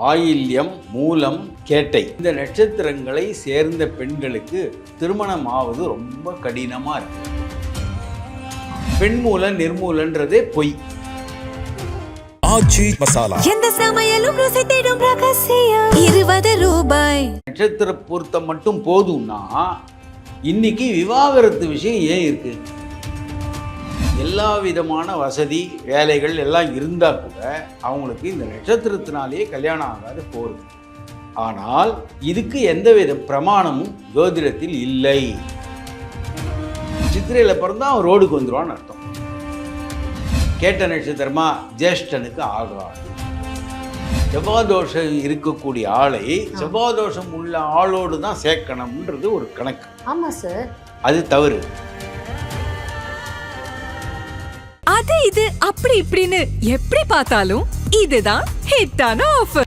ஆயில்யம், மூலம், கேட்டை இந்த நட்சத்திரங்களை சேர்ந்த பெண்களுக்கு திருமணம் ஆவது ரொம்ப கடினமா இருக்கு. பெண் மூல நிர்மூலன்றதே பொய். ஆச்சி மசாலா எந்த சமையலும் ருசி தேடும் ரகசியம் 20 ரூபாய். நட்சத்திர பொருத்தம் மட்டும் போதும்னா இன்னைக்கு விவாகரத்து விஷயம் ஏன் இருக்கு? எல்லா விதமான வசதி வேலைகள் எல்லாம் இருந்தால் கூட அவங்களுக்கு இந்த நட்சத்திரத்தினாலேயே கல்யாணம் ஆகாது போகிறது. ஆனால் இதுக்கு எந்தவித பிரமாணமும் ஜோதிடத்தில் இல்லை. சித்திரையில் பிறந்தா அவன் ரோடுக்கு வந்துடுவான்னு அர்த்தம். கேட்ட நட்சத்திரமா ஜேஷ்டனுக்கு ஆகாது. செவ்வாதோஷம் இருக்கக்கூடிய ஆளை செவ்வாதோஷம் உள்ள ஆளோடு தான் சேர்க்கணும்ன்றது ஒரு கணக்கு. ஆமா சார், அது தவறு. அது இது அப்படி இப்படின்னு எப்படி பார்த்தாலும் இதுதான் ஹிட்டான ஆஃபர்.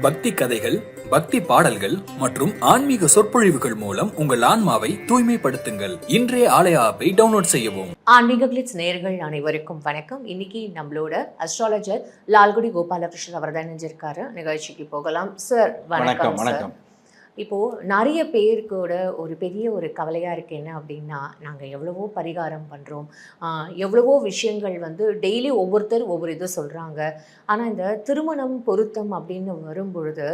பக்தி கதைகள், பக்தி பாடல்கள் மற்றும் ஆன்மீக சொற்பொழிவுகள் மூலம் உங்கள் ஆன்மாவை தூய்மைப்படுத்துங்கள். இன்றைய ஆலய ஆப்பை டவுன்லோட் செய்யவும். ஆன்மீக கிளிட்ஸ் நேயர்கள் அனைவருக்கும் வணக்கம். இன்னைக்கு நம்மளோட அஸ்ட்ராலஜர் லால்குடி கோபாலகிருஷ்ணன் அவர் தான் நினைஞ்சிருக்காரு. நிகழ்ச்சிக்கு போகலாம். சார் வணக்கம். வணக்கம். இப்போது நிறைய பேருக்கூட ஒரு பெரிய ஒரு கவலையாக இருக்குது. என்ன அப்படின்னா, நாங்கள் எவ்வளவோ பரிகாரம் பண்ணுறோம், எவ்வளவோ விஷயங்கள் வந்து டெய்லி ஒவ்வொருத்தர் ஒவ்வொரு இது சொல்கிறாங்க. ஆனால் இந்த திருமணம் பொருத்தம் அப்படின்னு வரும்பொழுது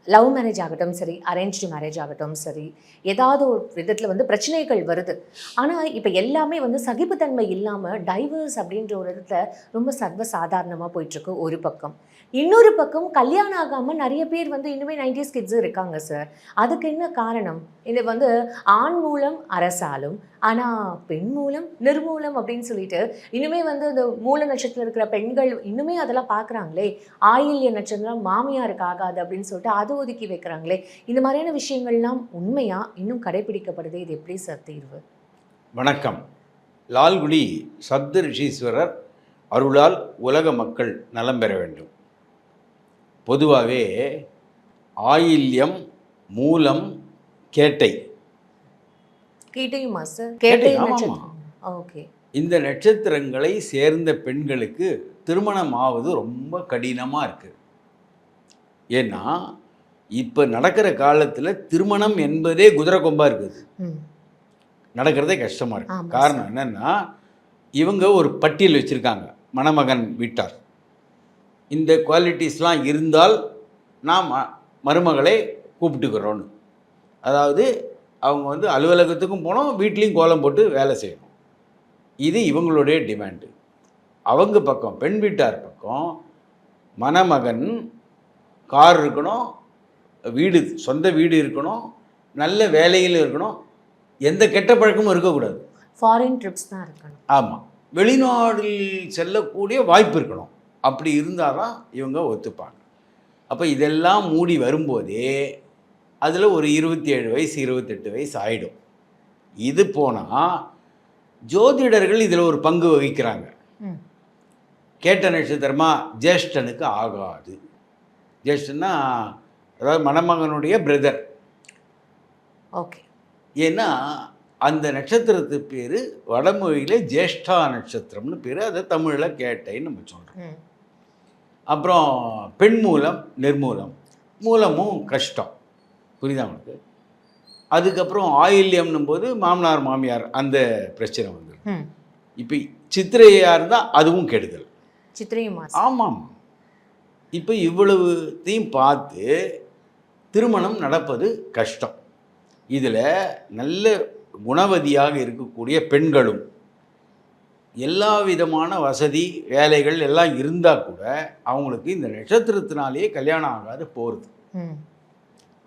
லவ் மேரேஜ் ஆகட்டும் சரி, அரேஞ்ச்டு மேரேஜ் ஆகட்டும் சரி, ஏதாவது ஒரு விதத்தில் வந்து பிரச்சனைகள் வருது. ஆனால் இப்போ எல்லாமே வந்து சகிப்புத்தன்மை இல்லாமல் டைவர்ஸ் அப்படின்ற ஒரு இடத்துல ரொம்ப சர்வசாதாரணமாக போயிட்டுருக்கு ஒரு பக்கம். இன்னொரு பக்கம் கல்யாணம் ஆகாமல் நிறைய பேர் வந்து இன்னுமே 90s கிட்ஸும் இருக்காங்க சார். அதுக்கு என்ன காரணம்? இது வந்து ஆண் மூலம் அரசாலும், ஆனால் பெண் மூலம் நிர்மூலம் அப்படின்னு சொல்லிட்டு இன்னுமே வந்து இந்த மூல நட்சத்திரம் இருக்கிற பெண்கள் இன்னுமே அதெல்லாம் பார்க்குறாங்களே. ஆயில்ய நட்சத்திரம் மாமியாருக்கு ஆகாது அப்படின்னு சொல்லிட்டு அதை ஒதுக்கி வைக்கிறாங்களே. இந்த மாதிரியான விஷயங்கள்லாம் உண்மையா இன்னும் கடைபிடிக்கப்படுது? இது எப்படி சார் தீர்வு? வணக்கம். லால்குடி சப்த ரிஷீஸ்வரர் அருளால் உலக மக்கள் நலம் பெற வேண்டும். பொதுவாகவே ஆயில்யம், மூலம், கேட்டை கேட்டையுமா சார்? கேட்டை, கேட்டை ஆமாம். நட்சத்திரம். ஓகே. இந்த நட்சத்திரங்களை சேர்ந்த பெண்களுக்கு திருமணம் ஆவது ரொம்ப கடினமாக இருக்குது. ஏன்னா இப்போ நடக்கிற காலத்தில் திருமணம் என்பதே குதிரை கொம்பாக இருக்குது. நடக்கிறதே கஷ்டமாக இருக்குது. காரணம் என்னென்னா, இவங்க ஒரு பட்டியல் வச்சுருக்காங்க. மணமகன் வீட்டார் இந்த குவாலிட்டிஸ்லாம் இருந்தால் நாம் மருமகளை கூப்பிட்டுக்கிறோன்னு. அதாவது அவங்க வந்து அலுவலகத்துக்கும் போனோம், வீட்லேயும் கோலம் போட்டு வேலை செய்யணும். இது இவங்களுடைய டிமாண்டு. அவங்க பக்கம், பெண் வீட்டார் பக்கம், மணமகன் கார் இருக்கணும், வீடு, சொந்த வீடு இருக்கணும், நல்ல வேலையில் இருக்கணும், எந்த கெட்ட பழக்கமும் இருக்கக்கூடாது. ஃபாரின் ட்ரிப்ஸ் தான் இருக்கணும். ஆமாம், வெளிநாடில் செல்லக்கூடிய வாய்ப்பு இருக்கணும். அப்படி இருந்தால் தான் இவங்க ஒத்துப்பாங்க. அப்போ இதெல்லாம் மூடி வரும்போதே அதில் ஒரு 27 வயசு 28 வயசு ஆகிடும். இது போனால் ஜோதிடர்கள் இதில் ஒரு பங்கு வகிக்கிறாங்க. கேட்ட நட்சத்திரமா ஜேஷ்டனுக்கு ஆகாது. ஜேஷ்டன்னா அதாவது மணமகனுடைய பிரதர். ஓகே. ஏன்னா அந்த நட்சத்திரத்து பேர் வடமொழியில் ஜேஷ்டா நட்சத்திரம்னு பேர். அதை தமிழில் கேட்டைன்னு நம்ம சொல்கிறோம். அப்புறம் பெண் மூலம் நிர்மூலம், மூலமும் கஷ்டம். புரியுதா உங்களுக்கு? அதுக்கப்புறம் ஆயில்யம்னும் போது மாமனார் மாமியார் அந்த பிரச்சனை வந்துடும். இப்போ சித்திரையாக இருந்தால் அதுவும் கெடுதல். சித்திரையுமா? ஆமாம். இப்போ இவ்வளவுத்தையும் பார்த்து திருமணம் நடப்பது கஷ்டம். இதில் நல்ல குணவதியாக இருக்கக்கூடிய பெண்களும் எல்லா விதமான வசதி வேலைகள் எல்லாம் இருந்தால் கூட அவங்களுக்கு இந்த நட்சத்திரத்தினாலேயே கல்யாணம் ஆகாது போகிறது.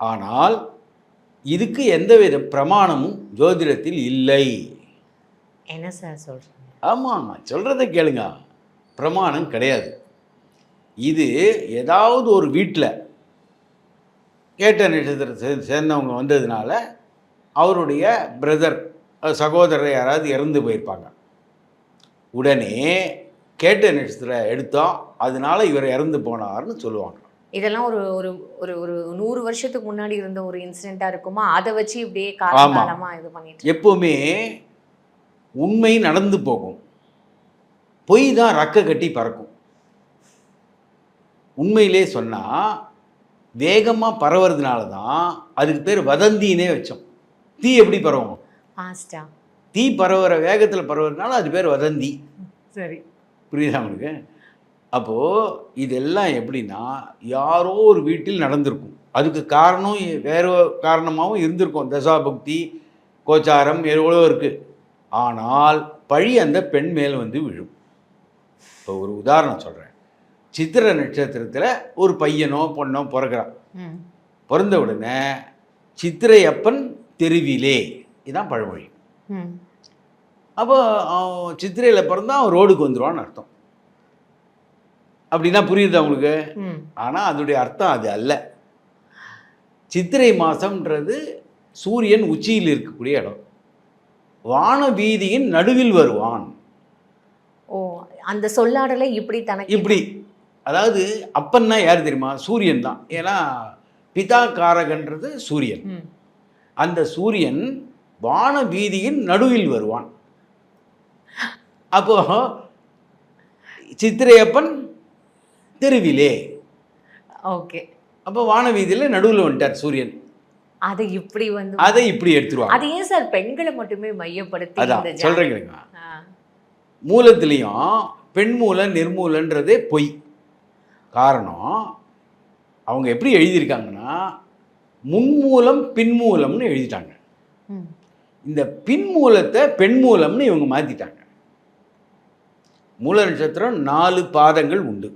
ஆனால் இதுக்கு எந்தவித பிரமாணமும் ஜோதிடத்தில் இல்லை. என்ன சார் சொல்கிறீங்க? ஆமாம், சொல்கிறத கேளுங்க. பிரமாணம் கிடையாது. இது ஏதாவது ஒரு வீட்டில் கேட்ட நட்சத்திரத்தை சேர்ந்தவங்க வந்ததுனால அவருடைய பிரதர், சகோதரர் யாராவது இறந்து போயிருப்பாங்க. உடனே கேட்ட நட்சத்திரம் எடுத்தோம், அதனால இவர் இறந்து போனார்னு சொல்லுவாங்க. இதெல்லாம் ஒரு ஒரு ஒரு ஒரு 100 வருஷத்துக்கு முன்னாடி இருந்த ஒரு இன்சிடென்ட்டாக இருக்குமா? அதை வச்சு இப்படியே காலகாலமாக இது பண்ணிட்டு எப்போவுமே உண்மை நடந்து போகும், பொய் தான் ரக்க கட்டி பறக்கும். உண்மையிலே சொன்னால் வேகமாக பரவுறதுனால தான் அதுக்கு பேர் வதந்தினே வச்சோம். தீ எப்படி பரவும்? ஃபாஸ்டா. தீ பரவுற வேகத்தில் பரவுறதுனால அது பேர் வதந்தி. சரி. புரியுதா உங்களுக்கு? அப்போது இதெல்லாம் எப்படின்னா யாரோ ஒரு வீட்டில் நடந்திருக்கும். அதுக்கு காரணம் வேறு காரணமாகவும் இருந்திருக்கும். தசாபுக்தி கோச்சாரம் எவ்வளோ இருக்குது. ஆனால் பழி அந்த பெண் மேல் வந்து விழும். இப்போ ஒரு உதாரணம் சொல்கிறேன். சித்திரை நட்சத்திரத்தில் ஒரு பையனோ பொண்ணோ பிறக்கிறான். பிறந்த உடனே சித்திரை அப்பன் தெருவிலே, இதுதான் பழமொழி. அப்போ அவன் சித்திரையில் பிறந்தா அவன் ரோடுக்கு வந்துடுவான்னு அர்த்தம். அப்படின்னா புரியுது அவங்களுக்கு? ஆனால் அதனுடைய அர்த்தம் அது அல்ல. சித்திரை மாதம்ன்றது சூரியன் உச்சியில் இருக்கக்கூடிய இடம். வான வீதியின் நடுவில் வருவான். ஓ, அந்த சொல்லாடலை இப்படி தனக்கு இப்படி, அதாவது அப்பன்னா யார் தெரியுமா? சூரியன் தான். ஏன்னா பிதா காரகன்றது சூரியன். அந்த சூரியன் வான வீதியின் நடுவில் வருவான். அப்போ சித்திரையப்பன் தெருவிலே. ஓகே. அப்போ வான வீதியில் நடுவில் வந்துட்டார் சூரியன். அதை இப்படி வந்து அதை இப்படி எடுத்துருவாங்க. அது ஏன் சார் பெண்களை மட்டுமே மையப்படுத்தி அதான் சொல்கிறேங்க. மூலத்திலையும் பெண் மூல நிர்மூலன்றதே பொய். காரணம் அவங்க எப்படி எழுதியிருக்காங்கன்னா முன்மூலம் பின்மூலம்னு எழுதிட்டாங்க. இந்த பின்மூலத்தை பெண் மூலம்னு இவங்க மாற்றிட்டாங்க. மூல நட்சத்திரம் 4 பாதங்கள் உண்டு.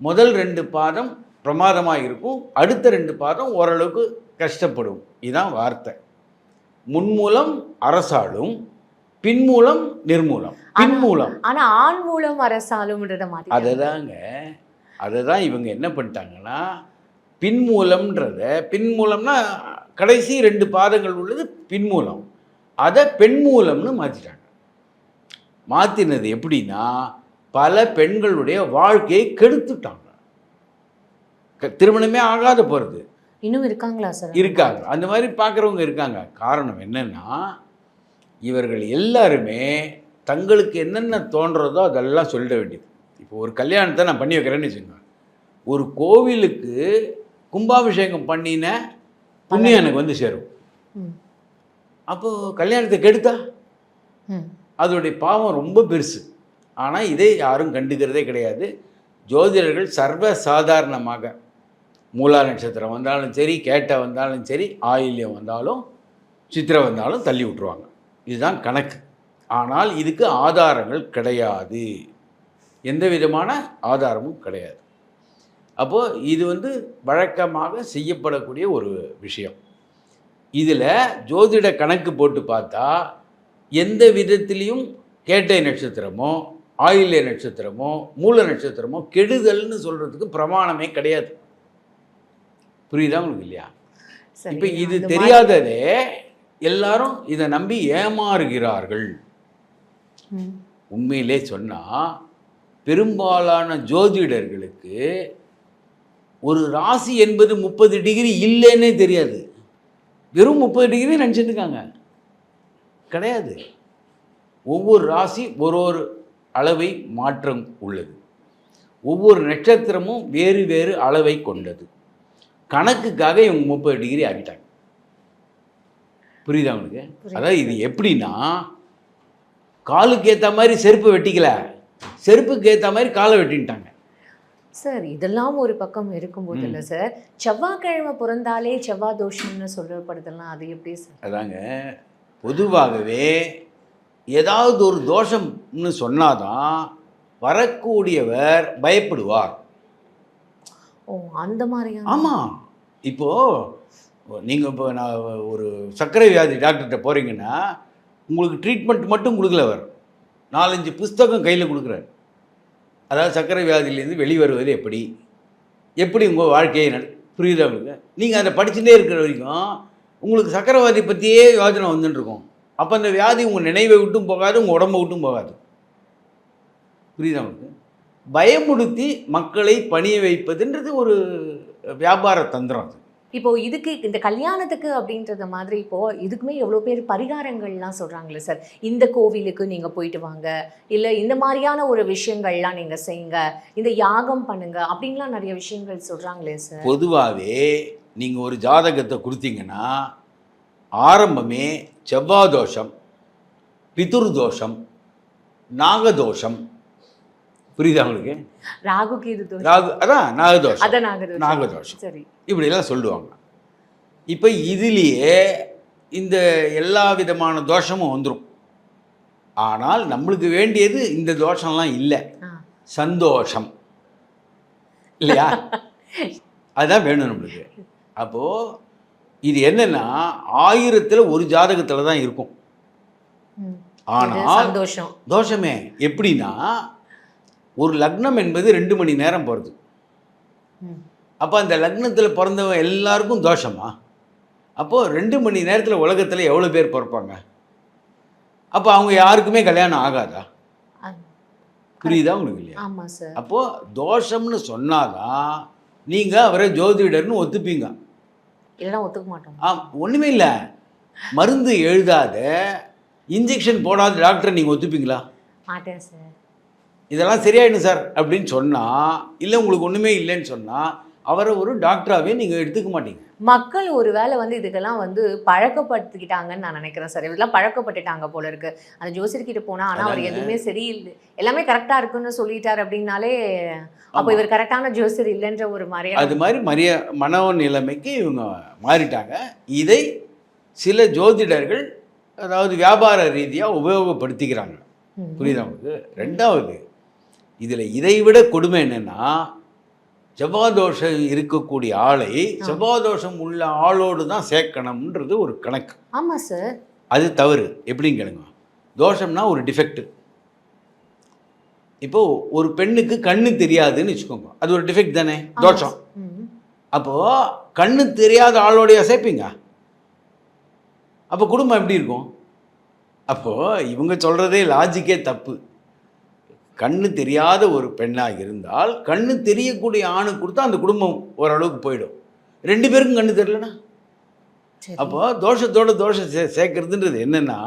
முதல் 2 பாதம் பிரமாதமாக இருக்கும், அடுத்த 2 பாதம் ஓரளவுக்கு கஷ்டப்படும். இதுதான் வார்த்தை. முன்மூலம் அரசாளும், பின்மூலம் நிர்மூலம். பின்மூலம் ஆனா ஆண் மூலம் அரசாளும்ன்றத மாதிரி. அதை தான் இவங்க என்ன பண்ணிட்டாங்கன்னா பின்மூலம்ன்றத, பின்மூலம்னா கடைசி 2 பாதங்கள் உள்ளது பின்மூலம், அதை பெண்மூலம்னு மாற்றிட்டாங்க. மாற்றினது எப்படின்னா பல பெண்களுடைய வாழ்க்கையை கெடுத்துட்டாங்க. திருமணமே ஆகாத போகிறது இன்னும் இருக்காங்களா சார்? இருக்காங்க. அந்த மாதிரி பார்க்குறவங்க இருக்காங்க. காரணம் என்னென்னா இவர்கள் எல்லாருமே தங்களுக்கு என்னென்ன தோன்றதோ அதெல்லாம் சொல்லிட வேண்டியது. இப்போ ஒரு கல்யாணத்தை நான் பண்ணி வைக்கிறேன்னு வச்சுக்கோங்க. ஒரு கோவிலுக்கு கும்பாபிஷேகம் பண்ணின புண்ணியம் எனக்கு வந்து சேரும். அப்போது கல்யாணத்தை கெடுத்தா அதோடைய பாவம் ரொம்ப பெருசு. ஆனால் இதை யாரும் கண்டுக்கிறதே கிடையாது. ஜோதிடர்கள் சர்வ சாதாரணமாக மூலா நட்சத்திரம் வந்தாலும் சரி, கேட்டை வந்தாலும் சரி, ஆயில்யம் வந்தாலும் சித்திரை வந்தாலும் தள்ளி விட்டுருவாங்க. இதுதான் கணக்கு. ஆனால் இதுக்கு ஆதாரங்கள் கிடையாது, எந்த விதமான ஆதாரமும் கிடையாது. அப்போது இது வந்து வழக்கமாக செய்யப்படக்கூடிய ஒரு விஷயம். இதில் ஜோதிட கணக்கு போட்டு பார்த்தா எந்த விதத்திலையும் கேட்டை நட்சத்திரமோ ஆயில்ய நட்சத்திரமோ மூல நட்சத்திரமோ கெடுதல்னு சொல்கிறதுக்கு பிரமாணமே கிடையாது. புரியுதா உங்களுக்கு? இல்லையா? இப்போ இது தெரியாததே எல்லாரும் இதை நம்பி ஏமாறுகிறார்கள். உண்மையிலே சொன்னால் பெரும்பாலான ஜோதிடர்களுக்கு ஒரு ராசி என்பது 30 டிகிரி இல்லைன்னே தெரியாது. வெறும் 30 டிகிரி நினச்சிட்டு இருக்காங்க. கிடையாது. ஒவ்வொரு ராசி ஒரு அளவை மாற்றம் உள்ளது. ஒவ்வொரு நட்சத்திரமும் வேறு வேறு அளவை கொண்டது. கணக்குக்காக இவங்க 30 டிகிரி ஆகிட்டாங்க. புரியுதா உங்களுக்கு? அதாவது இது எப்படின்னா காலுக்கு ஏற்ற மாதிரி செருப்பு வெட்டிக்கல, செருப்புக்கு ஏற்ற மாதிரி காலை வெட்டின்ட்டாங்க. சார் இதெல்லாம் ஒரு பக்கம் இருக்கும்போது இல்லை சார், செவ்வாய்க்கிழமை பிறந்தாலே செவ்வாய் தோஷம்னு சொல்லப்படுதெல்லாம் அது எப்படி சார்? அதாங்க, பொதுவாகவே ஏதாவது ஒரு தோஷம்னு சொன்னாதான் வரக்கூடியவர் பயப்படுவார். ஓ, அந்த மாதிரியா? ஆமாம். இப்போது நீங்கள் இப்போ நான் ஒரு சர்க்கரை வியாதி டாக்டர்கிட்ட போகிறீங்கன்னா உங்களுக்கு ட்ரீட்மெண்ட் மட்டும் கொடுக்கல, அவர் 4-5 புஸ்தகம் கையில் கொடுக்குறாரு. அதாவது சர்க்கரை வியாதியிலேருந்து வெளிவருவது எப்படி உங்கள் வாழ்க்கையை புரியுதா உங்களுக்கு? நீங்கள் அதை படிச்சுட்டே இருக்கிற வரைக்கும் உங்களுக்கு சர்க்கரை வியாதி பற்றியே யோஜனை வந்துட்டுருக்கும். அப்போ அந்த வியாதி உங்கள் நினைவை விட்டும் போகாது, உங்கள் உடம்பை விட்டும் போகாது. புரியுதா உங்களுக்கு? பயமுடுத்தி மக்களை பணிய வைப்பதுன்றது ஒரு வியாபார தந்திரம். அது இப்போ இதுக்கு இந்த கல்யாணத்துக்கு அப்படின்றத மாதிரி இப்போ இதுக்குமே எவ்வளோ பேர் பரிகாரங்கள்லாம் சொல்றாங்களே சார், இந்த கோவிலுக்கு நீங்க போயிட்டு வாங்க, இல்ல இந்த மாதிரியான ஒரு விஷயங்கள்லாம் நீங்க செய்யுங்க, இந்த யாகம் பண்ணுங்க அப்படின்லாம் நிறைய விஷயங்கள் சொல்றாங்களே சார். பொதுவாகவே நீங்கள் ஒரு ஜாதகத்தை கொடுத்தீங்கன்னா ஆரம்பமே செவ்வாய் தோஷம், பிதுர் தோஷம், நாகதோஷம், புரியுதா உங்களுக்கு? ராகு கேது தோஷம். ராகு அதான் நாகதோஷம், அதான் நாகதோஷம். நாகதோஷம் சரி. இப்படிலாம் சொல்லுவாங்க. இப்போ இதுலேயே இந்த எல்லா விதமான தோஷமும் வந்துடும். ஆனால் நம்மளுக்கு வேண்டியது இந்த தோஷம்லாம் இல்லை, ஆ. சந்தோஷம் இல்லையா? அதுதான் வேணும் நம்மளுக்கு. அப்போது இது என்னன்னா 1000ல் ஒரு ஜாதகத்தில் தான் இருக்கும். ம். இது ஆனால் சந்தோஷம். தோஷமே எப்படின்னா, ஒரு லக்னம் என்பது 2 மணி நேரம் போகிறது. ம். அப்போ அந்த லக்னத்தில் பிறந்தவன் எல்லாருக்கும் தோஷமா? அப்போது 2 மணி நேரத்தில் உலகத்தில் எவ்வளோ பேர் பிறப்பாங்க? அப்போ அவங்க யாருக்குமே கல்யாணம் ஆகாதா? அது- புரியுதா உங்களுக்கு இல்லையா? ஆமா சார். அப்போது தோஷம்னு சொன்னாதான் நீங்கள் அவரை ஜோதிடர்னு ஒத்துப்பீங்க. இல்லைன்னா ஒத்துக்க மாட்டோம். ஒன்றுமே இல்லை, மருந்து எழுதாத இன்ஜெக்ஷன் போடாத டாக்டரை நீங்கள் ஒத்துப்பீங்களா? மாட்டேன் சார். இதெல்லாம் சரியாயிடும் சார் அப்படின்னு சொன்னால், இல்லை உங்களுக்கு ஒன்றுமே இல்லைன்னு சொன்னால் அவரை ஒரு டாக்டராகவே நீங்கள் எடுத்துக்க மாட்டீங்க. மக்கள் ஒருவேளை வந்து இதுக்கெல்லாம் வந்து பழக்கப்படுத்திக்கிட்டாங்கன்னு நான் நினைக்கிறேன் சார். இதெல்லாம் பழக்கப்பட்டுட்டாங்க போல இருக்கு. அந்த ஜோசியர்கிட்ட போனா ஆனால் அவர் அதாங்க. எதுவுமே சரியில்லை, எல்லாமே கரெக்டாக இருக்குன்னு சொல்லிட்டார் அப்படின்னாலே அப்போ ஆமா. இவர் கரெக்டான ஜோசியர் இல்லைன்ற ஒரு மாதிரியான. அது மாதிரி மனோ நிலைமைக்கு இவங்க மாறிட்டாங்க. இதை சில ஜோதிடர்கள் அதாவது வியாபார ரீதியாக உபயோகப்படுத்திக்கிறாங்க. ம். புரியுதா உங்களுக்கு? ரெண்டாவது இதில் இதை விட கொடுமை என்னென்னா, செவ்வாதோஷம் இருக்கக்கூடிய ஆளை செவ்வாதோஷம் உள்ள ஆளோடு தான் சேர்க்கணும்ன்றது ஒரு கணக்கு. ஆமா சார். அது தவறு. எப்படின்னு கேளுங்க. தோஷம்னா ஒரு டிஃபெக்ட். இப்போ ஒரு பெண்ணுக்கு கண்ணு தெரியாதுன்னு வச்சுக்கோங்க, அது ஒரு டிஃபெக்ட் தானே, தோஷம். ம். அப்போது கண்ணு தெரியாத ஆளோடைய சேர்ப்பீங்க, அப்போ குடும்பம் எப்படி இருக்கும்? அப்போது இவங்க சொல்கிறதே லாஜிக்கே தப்பு. கண்ணு தெரியாத ஒரு பெண்ணாக இருந்தால் கண்ணு தெரியக்கூடிய ஆணுக்கு கொடுத்தா அந்த குடும்பம் ஓரளவுக்கு போயிடும். 2 பேருக்கும் கண்ணு தெரியலனா சரி. அப்போ தோஷத்தோட தோஷம் சேர்க்கறதுன்றது என்னென்னா,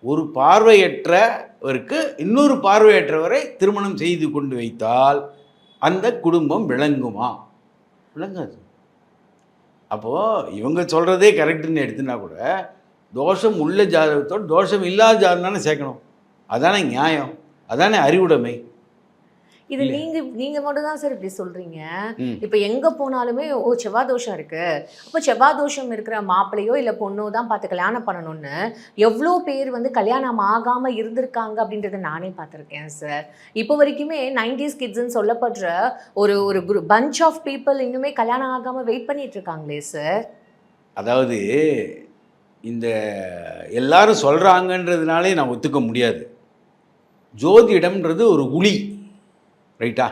ஒரு பார்வையற்றவருக்கு இன்னொரு பார்வையற்றவரை திருமணம் செய்து கொண்டு வைத்தால் அந்த குடும்பம் விளங்குமா? விளங்காது. அப்போது இவங்க சொல்கிறதே கரெக்டுன்னு எடுத்துனா கூட தோஷம் உள்ள ஜாதகத்தோடு தோஷம் இல்லாத ஜாதகம் தானே சேர்க்கணும். அதானே நியாயம், அதானே அறிவுடைமை. இது நீங்க மட்டும் தான் சார் இப்படி சொல்றீங்க. ம். இப்போ எங்க போனாலுமே ஓ செவ்வாய் தோஷம் இருக்கு, அப்போ செவ்வாய் தோஷம் இருக்கிற மாப்பிள்ளையோ இல்ல பொண்ணோ தான் பார்த்து கல்யாணம் பண்ணணும்னு எவ்வளோ பேர் வந்து கல்யாணம் ஆகாம இருந்திருக்காங்க அப்படின்றத நானே பார்த்துருக்கேன் சார். இப்போ வரைக்குமே 90s கிட்ஸ்ன்னு சொல்லப்படுற ஒரு ஒரு பஞ்ச் ஆஃப் பீப்புள் இன்னுமே கல்யாணம் ஆகாம வெயிட் பண்ணிட்டு இருக்காங்களே சார். அதாவது இந்த எல்லாரும் சொல்கிறாங்கன்றதுனாலே நான் ஒத்துக்க முடியாது. ஜோதிடம்ன்றது ஒரு உளி, ரைட்டா?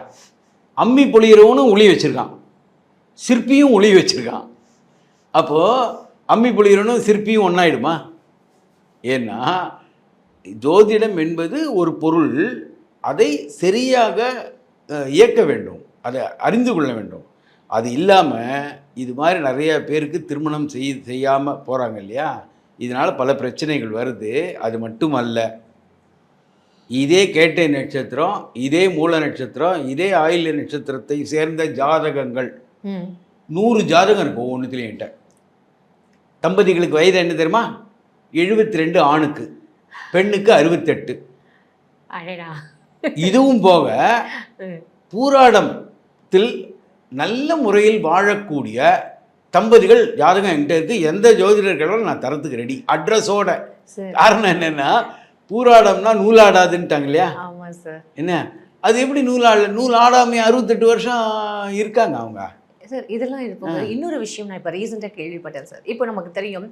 அம்மி பொழியிறவனும் உளி வச்சுருக்கான், சிற்பியும் உளி வச்சுருக்கான். அப்போது அம்மி பொழியிறவனும் சிற்பியும் ஒன்றாயிடுமா? ஏன்னா ஜோதிடம் என்பது ஒரு பொருள், அதை சரியாக இயக்க வேண்டும், அதை அறிந்து கொள்ள வேண்டும். அது இல்லாமல் இது மாதிரி நிறைய பேருக்கு திருமணம் செய்யாமல் போகிறாங்க இல்லையா? இதனால் பல பிரச்சனைகள் வருது. அது மட்டும் அல்ல, இதே கேட்டை நட்சத்திரம், இதே மூல நட்சத்திரம், இதே ஆயில்ய நட்சத்திரத்தை சேர்ந்த ஜாதகங்கள் 100 ஜாதகம் இருக்கும் ஒவ்வொன்றுத்துலையும். என்கிட்ட தம்பதிகளுக்கு வயது என்ன தெரியுமா? 72 ஆணுக்கு, பெண்ணுக்கு 68. அடடா. இதுவும் போக பூராடத்தில் நல்ல முறையில் வாழக்கூடிய தம்பதிகள் ஜாதகம் என்கிட்ட இருக்குது. எந்த ஜோதிடர்களும் நான் தரத்துக்கு ரெடி, அட்ரஸோட. சார். காரணம் என்னென்னா, பூராடம்னா நூலாடாதுன்ட்டாங்க இல்லையா? ஆமா சார். என்ன அது எப்படி நூல் ஆடாமே 68 வருஷம் இருக்காங்க அவங்க. சார் இதெல்லாம் இருப்பாங்க. இன்னொரு விஷயம் நான் இப்போ ரீசெண்டாக கேள்விப்பட்டேன் சார். இப்போ நமக்கு தெரியும்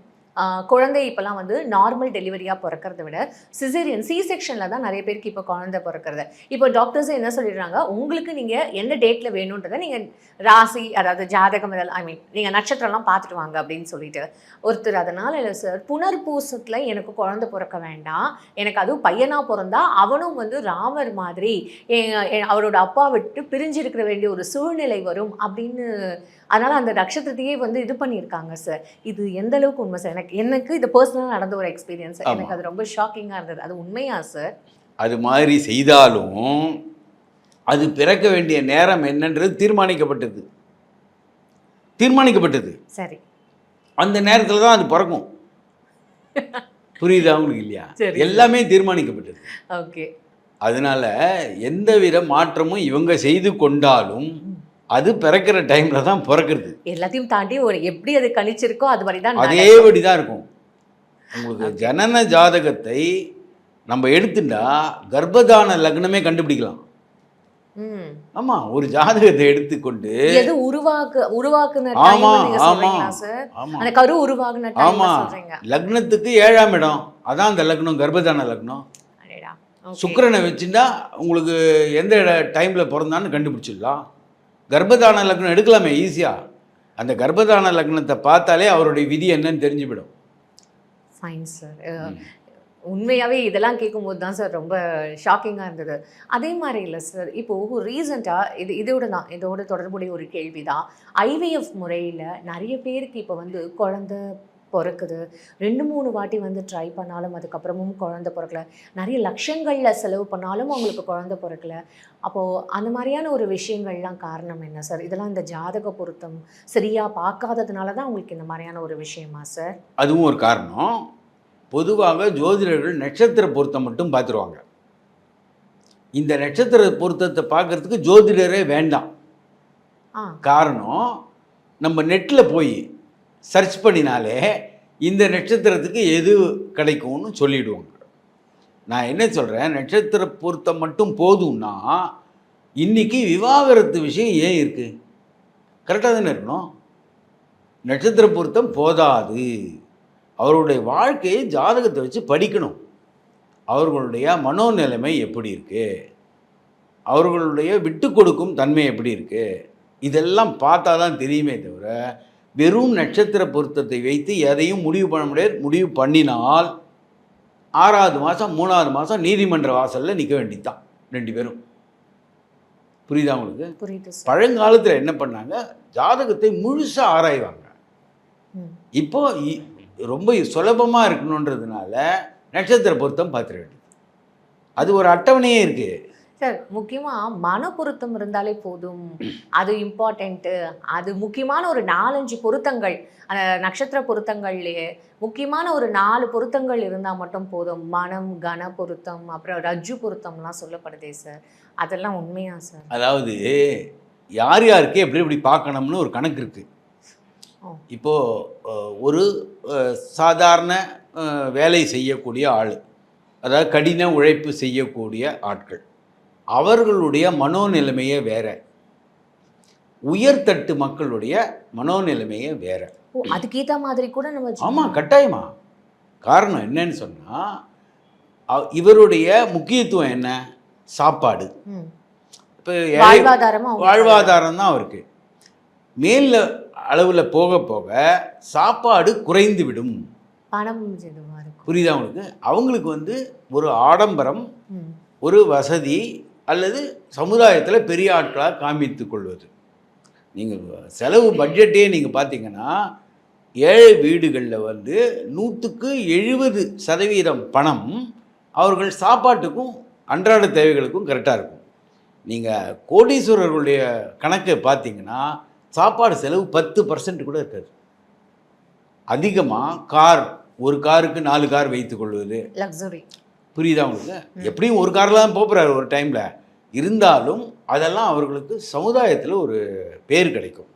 குழந்தை இப்போலாம் வந்து நார்மல் டெலிவரியாக பிறக்கிறத விட சிசேரியன் சி செக்ஷனில் தான் நிறைய பேருக்கு இப்போ குழந்தை பிறக்கிறது. இப்போ டாக்டர்ஸே என்ன சொல்லிடுறாங்க, உங்களுக்கு நீங்கள் எந்த டேட்டில் வேணுன்றதை நீங்கள் ராசி, அதாவது ஜாதகம், ஐ மீன் நீங்கள் நட்சத்திரம்லாம் பார்த்துட்டு வாங்க அப்படின்னு சொல்லிட்டு ஒருத்தர். அதனால் இல்லை சார், புனர்பூசத்தில் எனக்கு குழந்தை பிறக்க வேண்டாம், எனக்கு அதுவும் பையனாக பிறந்தா அவனும் வந்து ராமர் மாதிரி அவரோட அப்பா விட்டு பிரிஞ்சிருக்கிற வேண்டிய ஒரு சூழ்நிலை வரும் அப்படின்னு. அதனால் அந்த நட்சத்திரத்தையே வந்து இது பண்ணியிருக்காங்க சார். இது எந்த அளவுக்கு உண்மை சார்? எனக்கு இது பர்சனலாக நடந்த ஒரு எக்ஸ்பீரியன்ஸ். எனக்கு அது ரொம்ப ஷாக்கிங்காக இருந்தது. அது உண்மையா சார்? அது மாதிரி செய்தாலும் அது பிறக்க வேண்டிய நேரம் என்னன்றது தீர்மானிக்கப்பட்டது. சரி, அந்த நேரத்தில் தான் அது பிறக்கும். புரியுதா உங்களுக்கு? இல்லையா? எல்லாமே தீர்மானிக்கப்பட்டது. ஓகே. அதனால எந்தவித மாற்றமும் இவங்க செய்து கொண்டாலும் அது பிறக்கிற டைம்ல தான் பிறக்கிறது. எல்லாத்தையும் தாண்டி ஒரு எப்படி அது கணிச்சிருக்கோ அது மாதிரி தான், அதேபடி தான் இருக்கும். உங்களுக்கு ஜனன ஜாதகத்தை நம்ம எடுத்துட்டா கர்ப்பதான லக்னமே கண்டுபிடிக்கலாம். ஆமா, ஒரு ஜாதகத்தை எடுத்துக்கொண்டு எது உருவாக்குன டைம் நீங்க சொல்றீங்களா சார்? அந்த கரு உருவாகுன டைம் சொல்றீங்க. லக்னத்துக்கு 7ஆம் இடம், அதான் அந்த லக்னம், கர்ப்பதான லக்னம். சுக்கிரனை வச்சுட்டா உங்களுக்கு எந்த டைம்ல பிறந்தான்னு கண்டுபிடிச்சிடலாம். கர்ப்பதான லக்னம் எடுக்கலாமே ஈஸியா. அந்த கர்ப்பதான லக்னத்தை பார்த்தாலே அவருடைய விதி என்னன்னு தெரிஞ்சுவிடும். Fine sir. உண்மையாகவே இதெல்லாம் கேட்கும்போது தான் சார் ரொம்ப ஷாக்கிங்காக இருந்தது. அதே மாதிரி இல்லை சார், இப்போது ரீசெண்டாக இதோட தொடர்புடைய ஒரு கேள்வி தான். ஐவிஎஃப் முறையில் நிறைய பேருக்கு இப்போ வந்து குழந்தை பிறக்குது. 2-3 வாட்டி வந்து ட்ரை பண்ணாலும் அதுக்கப்புறமும் குழந்தை பிறக்கல. நிறைய லட்சங்களில் செலவு பண்ணாலும் அவங்களுக்கு குழந்தை பிறக்கல. அப்போது அந்த மாதிரியான ஒரு விஷயங்கள்லாம் காரணம் என்ன சார்? இதெல்லாம் இந்த ஜாதக பொருத்தம் சரியாக பார்க்காததுனால தான் உங்களுக்கு இந்த மாதிரியான ஒரு விஷயமா சார்? அதுவும் ஒரு காரணம். பொதுவாக ஜோதிடர்கள் நட்சத்திர பொருத்தம் மட்டும் பார்த்துருவாங்க. இந்த நட்சத்திர பொருத்தத்தை பார்க்கறதுக்கு ஜோதிடரே வேண்டாம். காரணம், நம்ம நெட்டில் போய் சர்ச் பண்ணினாலே இந்த நட்சத்திரத்துக்கு எது கிடைக்கும்னு சொல்லிடுவாங்க. நான் என்ன சொல்கிறேன், நட்சத்திர பொருத்தம் மட்டும் போதும்னா இன்றைக்கி விவாகரத்து விஷயம் ஏன் இருக்குது? கரெக்டாக தானே இருக்கணும். நட்சத்திர பொருத்தம் போதாது. அவருடைய வாழ்க்கையை ஜாதகத்தை வச்சு படிக்கணும். அவர்களுடைய மனோநிலைமை எப்படி இருக்குது, அவர்களுடைய விட்டு கொடுக்கும் தன்மை எப்படி இருக்குது, இதெல்லாம் பார்த்தா தான் தெரியுமே தவிர வெறும் நட்சத்திர பொருத்தத்தை வைத்து எதையும் முடிவு பண்ண முடியாது. முடிவு பண்ணினால் 6வது மாதம் 3வது மாதம் நீதிமன்ற வாசலில் நிற்க வேண்டியதுதான் 2 பேரும். புரியுதா உங்களுக்கு? புரியுது. பழங்காலத்தில் என்ன பண்ணாங்க, ஜாதகத்தை முழுசாக ஆராய்வாங்க. இப்போ ரொம்ப சுலபமாக இருக்கணுன்றதுனால நட்சத்திர பொருத்தம் பார்த்துட வேண்டியது. அது ஒரு அட்டவணையே இருக்குது சார். முக்கியமாக மன பொருத்தம் இருந்தாலே போதும், அது இம்பார்ட்டண்ட்டு. அது முக்கியமான ஒரு 4-5 பொருத்தங்கள், அந்த நட்சத்திர பொருத்தங்கள்லேயே முக்கியமான ஒரு 4 பொருத்தங்கள் இருந்தால் மட்டும் போதும். மனம், கன பொருத்தம், அப்புறம் ரஜ்ஜு பொருத்தம்லாம் சொல்லப்படுதே சார், அதெல்லாம் உண்மையா சார்? அதாவது யார் யாருக்கு எப்படி எப்படி பார்க்கணும்னு ஒரு கணக்கு இருக்குது. இப்போது ஒரு சாதாரண வேலை செய்யக்கூடிய ஆள், அதாவது கடின உழைப்பு செய்யக்கூடிய ஆட்கள், அவர்களுடைய மனோநிலைமையே வேற, உயர்தட்டு மக்களுடைய மனோநிலைமையே வேற. அதுக்கேற்ற மாதிரி கூட நம்ம. ஆமாம், கட்டாயமா. காரணம் என்னன்னு சொன்னால் இவருடைய முக்கியத்துவம் என்ன? சாப்பாடு. இப்போ வாழ்வாதாரம் தான் அவருக்கு. மேல் அளவில் போக போக சாப்பாடு குறைந்து விடும், பணம். புரியுதா உங்களுக்கு? அவங்களுக்கு வந்து ஒரு ஆடம்பரம், ஒரு வசதி, அல்லது சமுதாயத்தில் பெரிய ஆட்களாக காமித்து கொள்வது. நீங்கள் செலவு பட்ஜெட்டே நீங்கள் பார்த்தீங்கன்னா ஏழை வீடுகளில் வந்து 100% பணம் அவர்கள் சாப்பாட்டுக்கும் அன்றாட தேவைகளுக்கும் கரெக்டாக இருக்கும். நீங்கள் கோடீஸ்வரர்களுடைய கணக்கை பார்த்தீங்கன்னா சாப்பாடு செலவு 10% கூட இருக்காது. அதிகமாக கார், ஒரு காருக்கு 4 கார் வைத்துக் கொள்வது லக்ஸரி. புரியுதா உங்களுக்கு? எப்படியும் ஒரு காரில் தான் போகிறாரு ஒரு டைமில். இருந்தாலும் அதெல்லாம் அவர்களுக்கு சமுதாயத்தில் ஒரு பேர் கிடைக்கும்.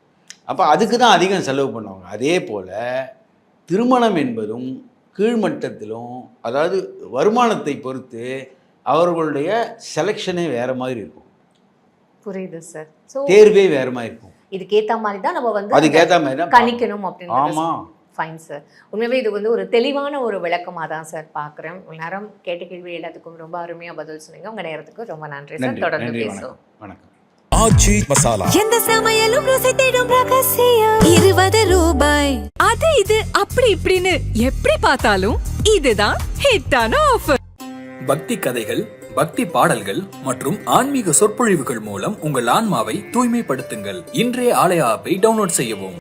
அப்போ அதுக்கு தான் அதிகம் செலவு பண்ணுவாங்க. அதே போல் திருமணம் என்பதும் கீழ்மட்டத்திலும், அதாவது வருமானத்தை பொறுத்து அவர்களுடைய செலெக்ஷனே வேறு மாதிரி இருக்கும். புரியுது சார். தேர்வே வேறு மாதிரி இருக்கும். இதுக்கேற்ற மாதிரி தான் நம்ம வந்து அதுக்கேற்ற மாதிரி தான் கணிக்கணும் அப்படின்னு. ஆமாம். Fine sir. உண்மையாகவே இது வந்து ஒரு தெளிவான ஒரு விளக்கமாக தான் சார் பார்க்குறேன். நேரம் கேட்ட கேள்வி எல்லாத்துக்கும் ரொம்ப அருமையாக பதில் சொன்னீங்க. உங்கள் நேரத்துக்கு ரொம்ப நன்றி சார். தொடர்ந்து நன்றி, பேசுவோம். வணக்கம். ஆச்சி மசாலா எந்த சமையலும் ருசி தேடும் ரகசியம் 20 ரூபாய். அது இது அப்படி இப்படின்னு எப்படி பார்த்தாலும் இதுதான் ஹிட்டான ஆஃபர். பக்தி கதைகள், பக்தி பாடல்கள் மற்றும் ஆன்மீக சொற்பொழிவுகள் மூலம் உங்கள் ஆன்மாவை தூய்மைப்படுத்துங்கள். இன்றைய ஆலய ஆப்பை டவுன்லோட் செய்யவும்.